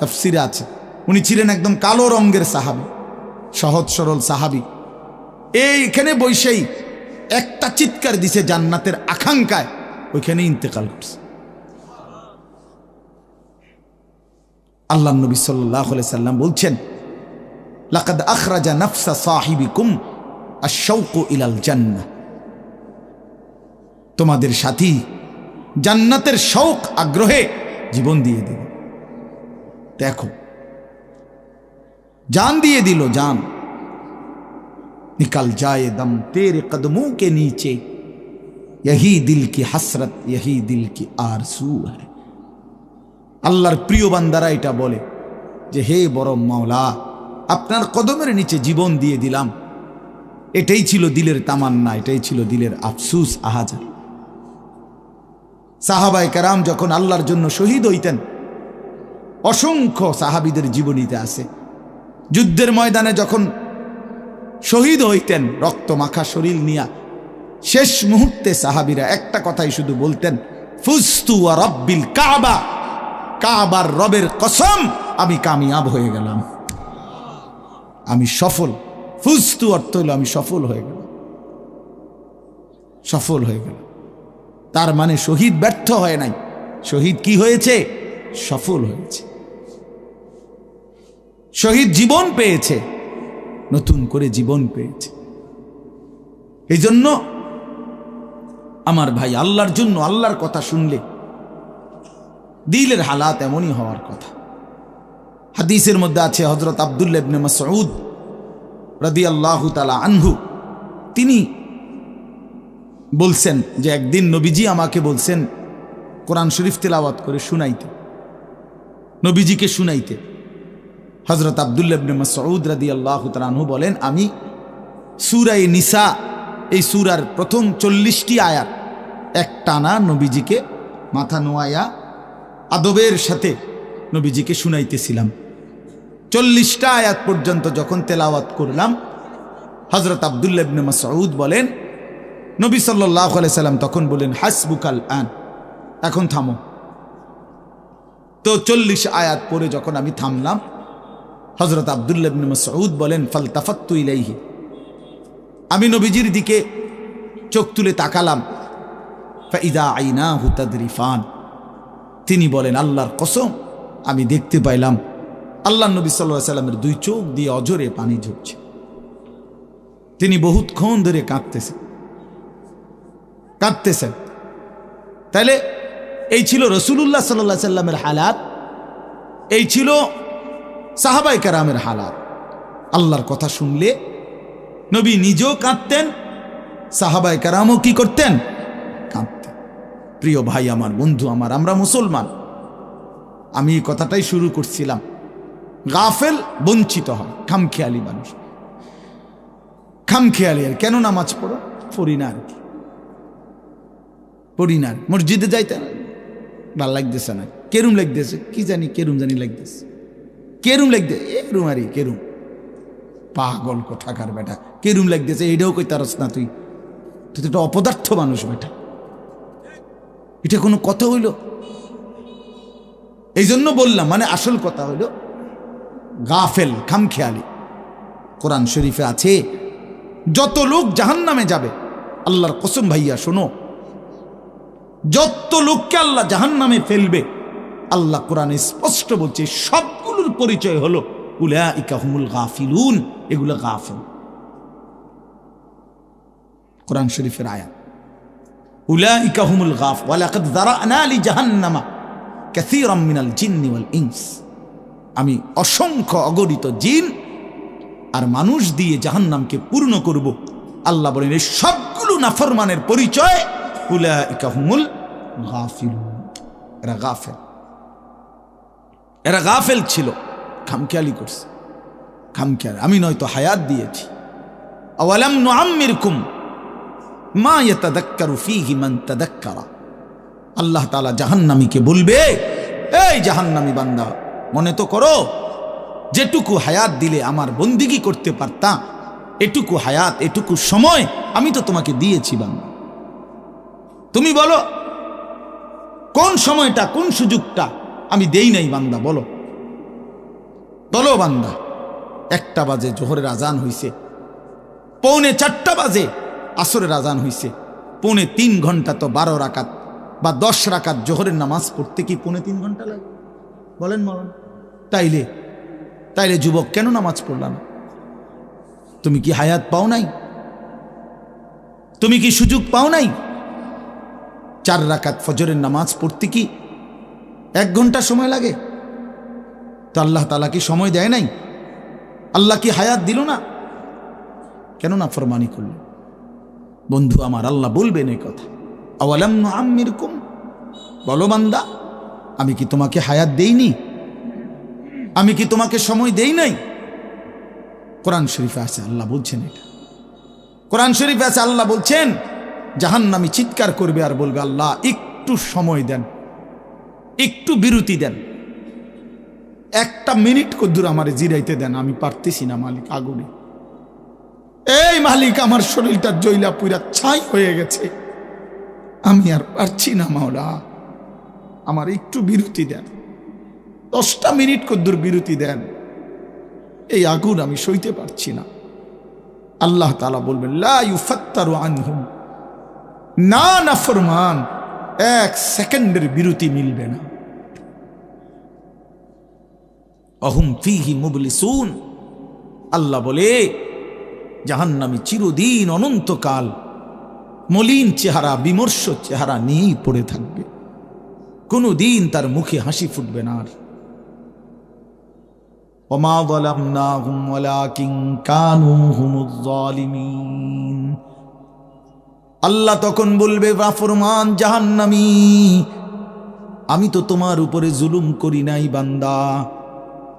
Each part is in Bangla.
তাফসিরে আছে। উনি ছিলেন একদম কালো রঙের সাহাবী, সহজ সরল সাহাবী। এইখানে বৈশাই একটা চিৎকার দিছে জান্নাতের আকাঙ্ক্ষায়, ওইখানে ইন্তেকাল করছে। আল্লাহ নবী সাল্লাল্লাহু আলাইহি সাল্লাম বলছেন, লাকাদ আখরাজা নাফসা সাহিবিকুম আশ-শাওকু ইলাল জান্নাহ, তোমাদের সাথী জান্নাতের শৌক আগ্রহে জীবন দিয়ে দিল। দেখো, जान दिए दिलो जान, निकल जाए दम तेरे कदमों के नीचे, यही दिल की हसरत यही दिल की आरज़ू है। আল্লাহর প্রিয় বান্দারা এটা বলে যে হে বড় মাওলা, আপনার কদমের নিচে জীবন দিয়ে দিলাম। এটাই ছিল দিলের তামান্না, এটাই ছিল দিলের আফসোস, আহাজার। সাহাবায়ে কেরাম যখন আল্লাহর জন্য শহীদ হইতেন, অসংখ্য সাহাবীদের জীবনীতে আছে, যুদ্ধের ময়দানে যখন শহীদ হইতেন রক্ত মাখা শরীর নিয়া, শেষ মুহূর্তে সাহাবীরা একটা কথাই শুধু বলতেন, ফুস্তু ওয়া রাব্বিল কাবা, কাবার রবের কসম আমি কামিয়াব হয়ে গেলাম, আমি সফল। ফুস্তু অর্থ হলো আমি সফল হয়ে গেলাম, সফল হয়ে গেলাম। তার মানে শহীদ ব্যর্থ হয় নাই, শহীদ কি হয়েছে? সফল হয়েছে। শহীদ জীবন পেয়েছে, নতুন করে জীবন পেয়েছে। এই জন্য আমার ভাই, আল্লাহর জন্য আল্লাহর কথা শুনলে দিলের হালাত এমনই হওয়ার কথা। হাদিসের মধ্যে আছে, হযরত আব্দুল্লাহ ইবনে মাসউদ রাদিয়াল্লাহু তাআলা আনহু তিনি বলছেন যে একদিন নবীজি আমাকে বলছেন কোরআন শরীফ তেলাওয়াত করে শুনাইতে, নবীজিকে শুনাইতে। হযরত আব্দুল্লাহ ইবনে মাসউদ রাদিয়াল্লাহু তাআলা আনহু বলেন, আমি সূরা নিসা, এই সূরার প্রথম 40টি আয়াত এক টানা নবীজিকে মাথা নোয়ায়া আদবের সাথে নবীজিকে শুনাইতেছিলাম। 40টা আয়াত পর্যন্ত যখন তেলাওয়াত করলাম, হযরত আব্দুল্লাহ ইবনে মাসউদ বলেন, নবী সাল্লাল্লাহু আলাইহি সাল্লাম তখন বলেন, হাসবুকাল আন, এখন থামো। তো 40 আয়াত পরে যখন আমি থামলাম, হযরত আব্দুল্লাহ ইবনে মাসউদ বলেন, ফালতাফাত্তু ইলাইহি, আমি নবীজির দিকে চোখ তুলে তাকালাম, ফাইদা আইনাহু তাদরিফান, তিনি বলেন আল্লাহর কসম আমি দেখতে পাইলাম আল্লাহ নবী সাল্লাল্লাহু আলাইহি সাল্লামের দুই চোখ দিয়ে অঝরে পানি ঝরছে। তিনি বহুতক্ষণ ধরে কাঁদতেছেন। তাইলে এই ছিল রাসূলুল্লাহ সাল্লাল্লাহু আলাইহি সাল্লামের হালাত, এই ছিল সাহাবায়ে কেরামের হালাত। আল্লাহর কথা শুনলে নবী নিজেও কাঁদতেন, সাহাবায়ে কেরামও কি করতেন? কাঁদতেন। প্রিয় ভাই আমার, বন্ধু আমার, আমরা মুসলমান। আমি এই কথাটাই শুরু করছিলাম, গাফেল বঞ্চিত হয়, খামখেয়ালি মানুষ, খামখেয়ালি। আর কেন নামাজ পড়ি না, আর কি পড়ি না, মসজিদে যাইতে না, ভাল লাগতেছে না, কেরুম লাগতেছে, কি জানি কেরুম জানি লাগতেছে, কেরুম লাগতেছে, এরুম আরি কেরুম, পাগল কোথাকার বেটা, কেরুম লাগতেছে, এইটাও কই তারস না, তুই তো একটা অপদার্থ মানুষ বেটা, এটা কোনো কথা হইল? এই জন্য বললাম, মানে আসল কথা হইল গাফেল, খামখেয়ালি। কোরআন শরীফে আছে, যত লোক জাহান্নামে যাবে, আল্লাহর কসম ভাইয়া শোনো, যত লোককে আল্লাহ জাহান্নামে ফেলবে, আল্লাহ কোরআনে স্পষ্ট বলছে সবগুলোর পরিচয় হলো উলাইকা হুমুল গাফিলুন, এগুলো গাফেল। কোরআন শরীফের আয়াত, উলাইকা হুমুল গাফ, ওয়ালাকাদ যারানা লি জাহান্নামা কাসীরাম মিনাল জিন্নি ওয়াল ইনস, আমি অসংখ্য অগণিত জিন আর মানুষ দিয়ে জাহান্নামকে পূর্ণ করব। আল্লাহ বলেন এই সবগুলো নাফরমানের পরিচয় উলাইকা হুমুল গাফিলুন, এরা গাফেল, এরা গাফেল ছিল, খামখেয়ালি করছে, খামখেয়ালি। আমি নয়তো হায়াত দিয়েছি, আওয়ালাম নুআম্মিরকুম মা ইয়াতাযাক্কারু ফীহি মান তাযাক্কারা। আল্লাহ তাআলা জাহান্নামীকে বলবে, এই জাহান্নামী বান্দা, মনে তো করো যেটুকু হায়াত দিলে আমার বন্দিগি করতে পারতাম, এটুকু হায়াত, এটুকু সময় আমি তো তোমাকে দিয়েছি বান্দা। তুমি বলো কোন সময়টা, কোন সুযোগটা আমি দেই নাই বান্দা, বলো। বলো বান্দা, 1টা বাজে জোহরের আজান হইছে, 3:45 বাজে আসরের আজান হইছে, 3.5 ঘন্টা তো 12 রাকাত বা 10 রাকাত জোহরের নামাজ পড়তে কি 3.5 ঘন্টা লাগে? বলেন মরণ। তাইলে যুবক কেন নামাজ পড়লা না? তুমি কি হায়াত পাও নাই? তুমি কি সুযোগ পাও নাই? 4 রাকাত ফজরের নামাজ পড়তে কি 1 ঘন্টা সময় লাগে? তো আল্লাহ তাআলা কি সময় দেয় নাই? আল্লাহ কি হায়াত দিল না? কেন না ফরমানি করল? বন্ধু আমার, আল্লাহ বলবেন এই কথা, আওয়ালাম নুআম্মিরকুম, বলো বান্দা, আমি কি তোমাকে হায়াত দেইনি? আমি কি তোমাকে সময় দেই নাই? কোরআন শরীফে আছে আল্লাহ বলছেন এটা। কোরআন শরীফে আছে আল্লাহ বলছেন, জাহান্নামী চিৎকার করবে আর বলবে, আল্লাহ একটু সময় দেন, একটু বিরতি দেন, 1টা মিনিট কদ্দুর আমারে জিরাইতে দেন, আমি পারতেছি না মালিক, আগুনে। এই মালিক, আমার শরীরটা জ্বইলা পুরা ছাই হয়ে গেছে, আমি আর পারছি না মাওলা, আমার একটু বিরতি দেন, 10টা মিনিট কদ্দুর বিরতি দেন, এই আগুন আমি সইতে পারছি না। আল্লাহ তাআলা বলবেন, লা ইউফাত্তারু আনহুম, না নাফরমান, 1 সেকেন্ডের বিরতি মিলবে না। অহুম ফীহি মুবলিসুন, আল্লাহ বলে জাহান্নামী চিরদিন অনন্তকাল মলিন চেহারা, বিমর্ষ চেহারা নিয়েই পড়ে থাকবে, কোনদিন তার মুখে হাসি ফুটবে না। আর ওমা যালামনাহুম ওয়ালাকিন কানু হুমুজ জালিমিন, আল্লাহ তখন বলবে, নাফরমান জাহান্নামী, আমি তো তোমার উপরে জুলুম করি নাই বান্দা,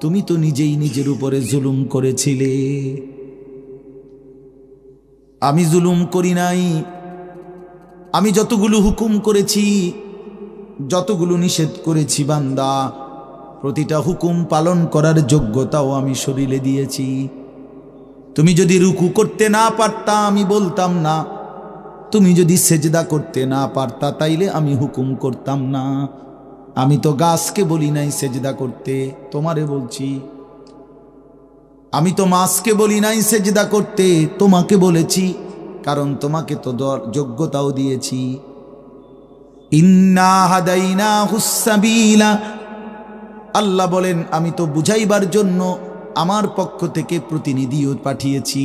তুমি তো নিজেই নিজের উপরে জুলুম করেছিলে। আমি জুলুম করি নাই, আমি যতগুলো হুকুম করেছি, যতগুলো নিষেধ করেছি বান্দা, প্রতিটা হুকুম পালন করার যোগ্যতাও আমি শরীরে দিয়েছি। তুমি যদি রুকু করতে না পারতা আমি বলতাম না, তুমি যদি সেজদা করতে না পারতা তাইলে আমি হুকুম করতাম না। আমি তো গাছকে বলি নাই সেজদা করতে, তোমারে বলছি। আমি তো মাছকে বলি নাই সেজদা করতে, তোমাকে বলেছি, কারণ তোমাকে তো যোগ্যতাও দিয়েছি। ইন্না হাদাইনাহুস সাবিলা, আল্লাহ বলেন আমি তো বুঝাইবার জন্য আমার পক্ষ থেকে প্রতিনিধিও পাঠিয়েছি,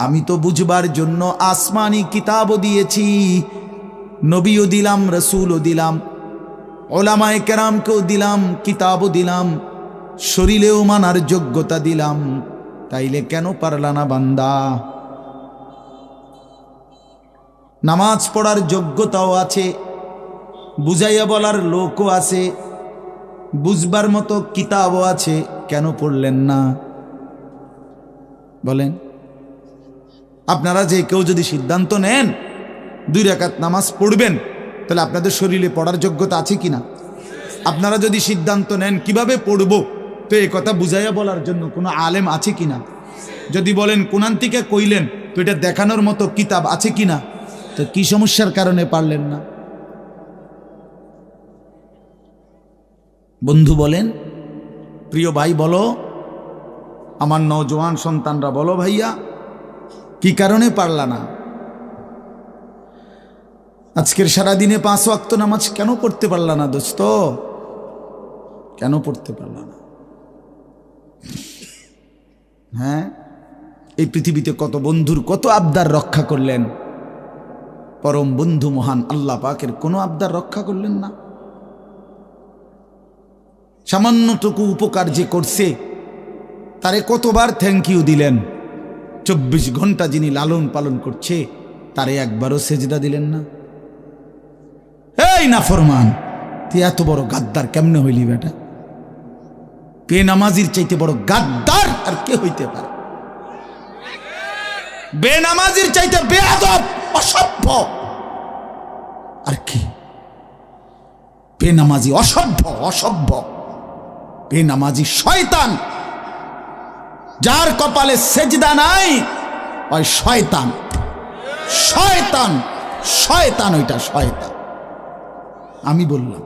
আমি তো বুঝবার জন্য আসমানি কিতাবও দিয়েছি, নবীও দিলাম, রসুলও দিলাম, ওলামায়ে কেরামকেও দিলাম, কিতাবও দিলাম, শরীরেও মানার যোগ্যতা দিলাম। তাইলে কেন পারলা না বান্দা? নামাজ পড়ার যোগ্যতাও আছে, বুঝাইয়া বলার লোকও আছে, বুঝবার মতো কিতাবও আছে, কেন পড়লেন না বলেন? আপনারা যে কেউ যদি সিদ্ধান্ত নেন 2 রাকাত নামাজ পড়বেন, তাহলে আপনাদের শরীরে পড়ার যোগ্যতা আছে কিনা? আপনারা যদি সিদ্ধান্ত নেন কিভাবে পড়ব, তো এই কথা বুঝাইয়া বলার জন্য কোনো আলেম আছে কিনা? যদি বলেন কোরআন থেকে কইলেন, তো এটা দেখানোর মতো কিতাব আছে কিনা? তো কি সমস্যার কারণে পারলেন না? বন্ধু বলেন, প্রিয় ভাই বলো, আমার নওজোয়ান সন্তানরা বলো, ভাইয়া কি কারণে পারলা না? আজকের সারাদিনে 5 ওয়াক্ত নামাজ কেন পড়তে পারলা না দোস্ত? কেন পড়তে পারলা না? হ্যাঁ, এই পৃথিবীতে কত বন্ধুর কত আবদার রক্ষা করলেন, পরম বন্ধু মহান আল্লাহ পাকের কোনো আবদার রক্ষা করলেন না। সামান্যটুকু উপকার যে করছে তারে কতবার থ্যাংক ইউ দিলেন। 24 ঘন্টা যিনি লালন পালন করছে তারে একবারও সেজদা দিলেন না। এই নাফরমান, তুই এত বড় গাদ্দার কেমনে হইলি বেটা? বেনামাজির চাইতে বড় গাদ্দার আর কে হইতে পারে? বেনামাজির চাইতে বেয়াদব, অসভ্য আর কি? বেনামাজি অসভ্য, বেনামাজি শয়তান। যার কপালে সেজদা নাই ওই শয়তান, ওইটা শয়তান। আমি বললাম,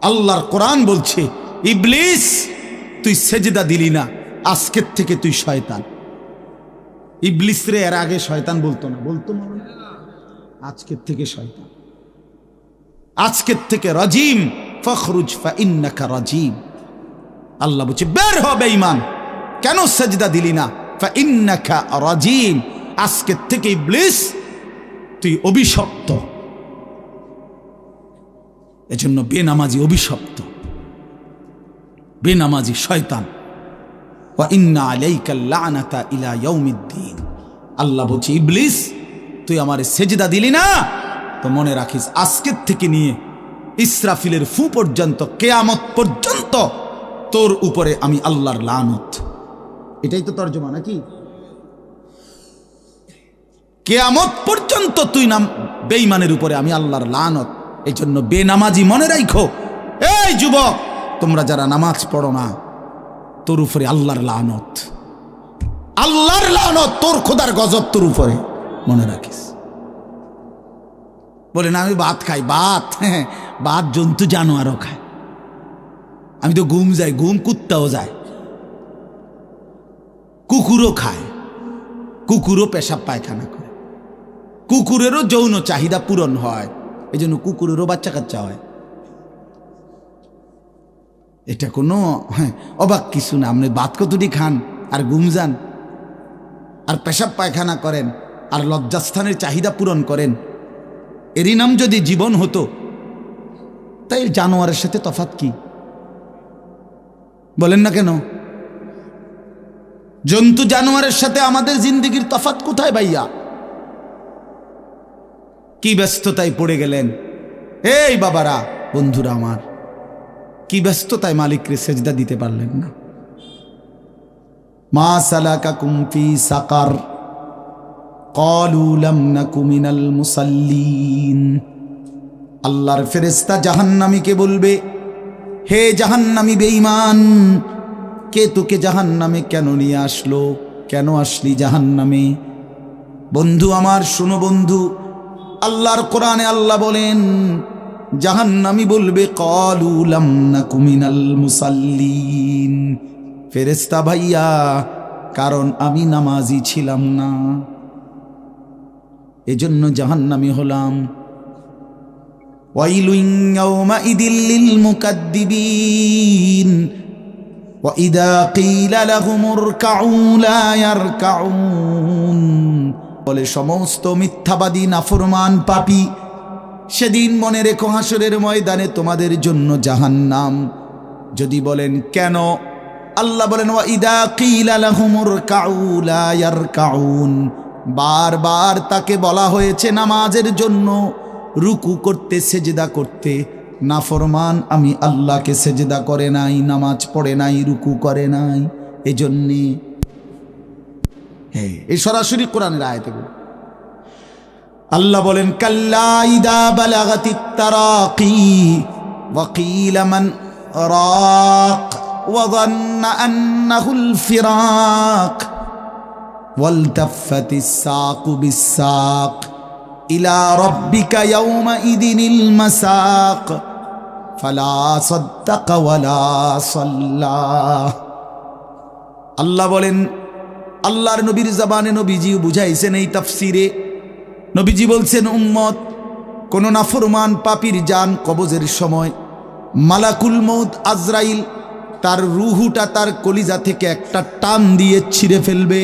আল্লাহর কোরআন বলছে ইবলিস তুই সেজদা দিলি না, আজকের থেকে তুই শয়তান। ইবলিস রে এর আগে শয়তান বলতো না, বলতো না, আজকের থেকে শয়তান, আজকের থেকে রাজিম, ফখরুজ ফাইন্নাকা রাজিম। আল্লাহ বলছে বের হ বেঈমান, কেন সেজদা দিলি না? ফাইন্নাকা রাজিম, আজকের থেকে ইবলিস তুই অভিশপ্ত। এজন্য বেনামাজি অভিশপ্ত, বেনামাজি শয়তান। ওয়া ইন্না আলাইকা লানাতা ইলা ইয়াউমিদ্দিন। আল্লাহ বলছে ইবলিস তুই আমারে সেজদা দিলি না, তো মনে রাখিস আজকের থেকে নিয়ে ইসরাফিলের ফু পর্যন্ত, কিয়ামত পর্যন্ত তোর উপরে আমি আল্লাহর লানত। এটাই তো তর্জমা নাকি? কিয়ামত পর্যন্ত তুই নাম বেঈমানের উপরে আমি আল্লাহর লানত। এই জন্য বেনামাজি মনে রাখো, এই যুবক তোমরা যারা নামাজ পড়ো না, তোর উপরে আল্লাহর লানত, আল্লাহর লানত, তোর খোদার গজব তোর উপরে, মনে রাখিস। বলে না আমি ভাত খাই, ভাত, হ্যাঁ ভাত জন্তু জানোয়ারও খায়। আমি তো ঘুম যাই, ঘুম কুত্তাও যায়, কুকুরও খায়, কুকুরও পেশাব পায়খানা করে, কুকুরেরও যৌন চাহিদা পূরণ হয়, এই জন্য কুকুরেরও বাচ্চা কাচ্চা হয়। এটা কোনো অবাক কিছু না। আপনি ভাত কতটি খান আর ঘুম যান আর পেশাব পায়খানা করেন আর লজ্জাস্থানের চাহিদা পূরণ করেন, এরই নাম যদি জীবন হতো, তাই জানোয়ারের সাথে তফাৎ কি? বলেন না কেন? জন্তু জানোয়ারের সাথে আমাদের জিন্দেগির তফাৎ কোথায় ভাইয়া? কি ব্যস্ততায় পড়ে গেলেন এই বাবারা, বন্ধুরা আমার, কি ব্যস্ততায় মালিককে সেজদা দিতে পারলেন না? মা সালাকাকুম ফি সাকার ক্বালু লাম নাকু মিনাল মুসাল্লিন। আল্লাহর ফেরেশতা জাহান্নামীকে বলবে, হে জাহান্নামী বেঈমান, কে তোকে জাহান্নামে কেন নিয়ে আসলো? কেন আসলি জাহান্নামে? বন্ধু আমার শোনো বন্ধু, আল্লাহর কোরআনে আল্লাহ বলেন জাহান্নামী বলবে ক্বালু লাম নাকু মিনাল মুসাল্লিন, ফেরেশতা ভাইয়া কারণ আমি নামাজি ছিলাম না, এজন্য জাহান্নামী হলাম। ওয়াইলুন ইয়াওমাইদিল লিল মুকাদ্দিবিন ওয়া ইযা ক্বিলা লাহুমুর কাউ লা ইয়ারকাউন। বলে সমস্ত মিথ্যাবাদী নাফরমান পাপী, সেদিন মনে রেখো হাসরের ময়দানে তোমাদের জন্য জাহান্নাম। যদি বলেন কেন, আল্লাহ বলেন ওয়া ইযা ক্বিলা লাহুমুর কাউ লা ইয়ারকাউন, বারবার তাকে বলা হয়েছে নামাজের জন্য, রুকু করতে, সেজদা করতে, নাফরমান আমি আল্লাহকে সেজদা করে নাই, নামাজ পড়ে নাই, রুকু করে নাই। এজন্যে এই সরাসরি কোরআনের আয়াতে আল্লাহ বলেন কাল্লা ইদা বালাগাতিত তারাকি ওয়া কিলা মান রাক ওয়া যান্না আন্নাহুল ফিরাক ওয়ালতাফাতিস সাকু বিস-সাক ইলা রাব্বিকা ইয়াওমাইদিনিল মাসাক ফালা সাদ্দাকা ওয়ালা সাল্লা। আল্লাহ বলেন, আল্লাহর নবীর জবানে নবীজি বুঝাইছেন এই তাফসিরে, নবীজি বলছেন উম্মত, কোন নাফরমান পাপীর জান কবজের সময় মালাকুল মউত আজরাইল তার রুহুটা তার কলিজা থেকে একটা টান দিয়ে ছিঁড়ে ফেলবে।